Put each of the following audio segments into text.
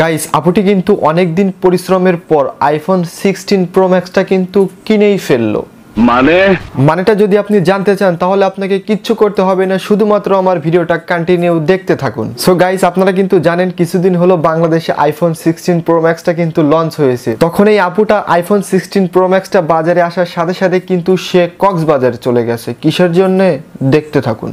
Guys, আপুটি কিন্তু অনেকদিন পরিশ্রমের পর আইফোন 16 প্রো ম্যাক্সটা কিন্তু কিনেই ফেললো। মানেটা যদি আপনি জানতে চান তাহলে আপনাকে কিচ্ছু করতে হবে না, শুধুমাত্র আমার ভিডিওটা কন্টিনিউ দেখতে থাকুন। সো গাইস, আপনারা কিন্তু জানেন কিছুদিন হলো বাংলাদেশে আইফোন 16 প্রো ম্যাক্সটা কিন্তু লঞ্চ হয়েছে। তখন এই আপুটা আইফোন 16 প্রো ম্যাক্সটা বাজারে আসার সাথে সাথে কিন্তু সে কক্সবাজারে চলে গেছে। কিসের জন্য দেখতে থাকুন।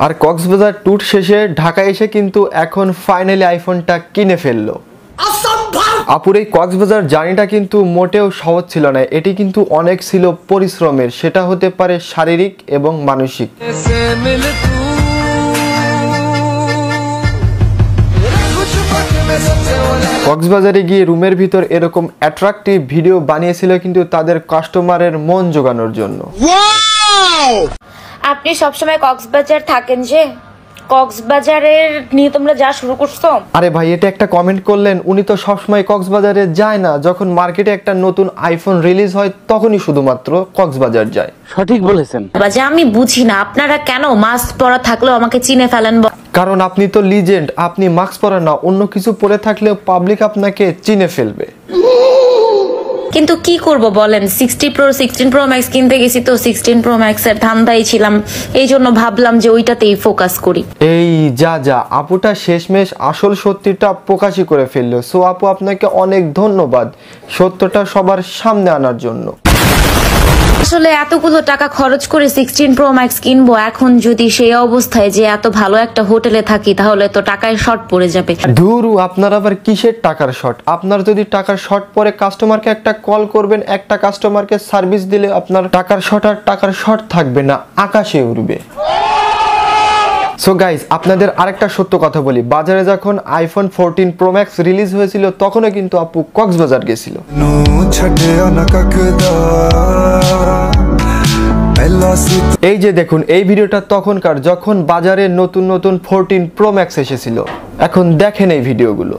আর কক্সবাজার ট্যুর শেষে ঢাকা এসে কিন্তু এখন ফাইনালি আইফোনটা কিনে ফেললো। আপুর এই কক্সবাজার জার্নিটা কিন্তু মোটেও সহজ ছিল না, এটি কিন্তু অনেক ছিল পরিশ্রমের, সেটা হতে পারে শারীরিক এবং মানসিক। কক্সবাজারে গিয়ে রুমের ভিতর এরকম অ্যাট্রাকটিভ ভিডিও বানিয়েছিল কিন্তু তাদের কাস্টমারের মন জোগানোর জন্য। আপনি সবসময় কক্সবাজার থাকেন যে, কক্সবাজারের নিয়ে তোমরা যা শুরু করছো। আরে ভাই, এটা একটা কমেন্ট করলেন, উনি তো সবসময় কক্সবাজারে যায় না, যখন মার্কেটে একটা নতুন আইফোন রিলিজ হয় তখনই শুধুমাত্র কক্সবাজার যায়। সঠিক বলেছেন। বাজে আমি বুঝি না আপনারা কেন মাস্ক পরা থাকলেও আমাকে চিনে ফেলেন। কারণ আপনি তো লিজেন্ড, আপনি মাস্ক পরা না, অন্য কিছু পরে থাকলেও পাবলিক আপনাকে চিনে ফেলবে। কিন্তু কি করব বলেন, 16 প্রো ম্যাক্স কিনতে গেছি তো 16 প্রো ম্যাক্স এর ধান্দাই ছিলাম, এই জন্য ভাবলাম যে ওইটাতেই ফোকাস করি। এই যা আপুটা শেষমেশ আসল সত্যিটা প্রকাশই করে ফেললো। সো আপু, আপনাকে অনেক ধন্যবাদ সত্যটা সবার সামনে আনার জন্য। আসলে এতগুলো টাকা খরচ করে 16 প্রো ম্যাক্স কিনবো, এখন যদি সেই অবস্থায় যে এত ভালো একটা হোটেলে থাকি তাহলে তো টাকায় শর্ট পড়ে যাবে। ধুরু, আপনার আবার কিসের টাকার শর্ট? আপনার যদি টাকার শর্ট পরে কাস্টমারকে একটা কল করবেন, একটা কাস্টমারকে সার্ভিস দিলে আপনার টাকার শর্ট আর টাকার শর্ট থাকবে না, আকাশে উড়বে। সো গাইস, আপনাদের আরেকটা সত্য কথা বলি, বাজারে যখন আইফোন 14 প্রো ম্যাক্স রিলিজ হয়েছিল তখনও কিন্তু আপু কক্সবাজার গেছিল। এই যে দেখুন, এই ভিডিওটা তখনকার যখন বাজারে নতুন 14 প্রো ম্যাক্স এসেছিল। এখন দেখেন এই ভিডিওগুলো।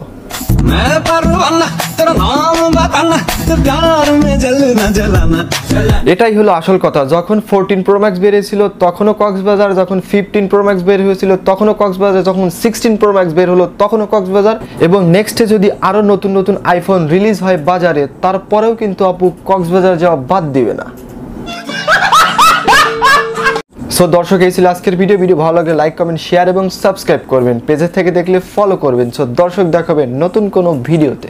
এটাই হলো আসল কথা, যখন 14 প্রো ম্যাক্স বেরিয়েছিল তখনও কক্সবাজার, যখন 15 প্রো ম্যাক্স বের হয়েছিল তখনও কক্সবাজার, যখন 16 প্রো ম্যাক্স বের হলো তখনও কক্সবাজার, এবং নেক্সটে যদি আরো নতুন আইফোন রিলিজ হয় বাজারে তারপরেও কিন্তু আপু কক্সবাজার যাওয়া বাদ দিবে না। সো দর্শক, এই ছিল আজকের ভিডিও ভালো লাগলে লাইক, কমেন্ট, শেয়ার এবং সাবস্ক্রাইব করবেন। পেজে থেকে দেখলে ফলো করবেন। সো দর্শক, দেখাবেন নতুন কোনো ভিডিওতে।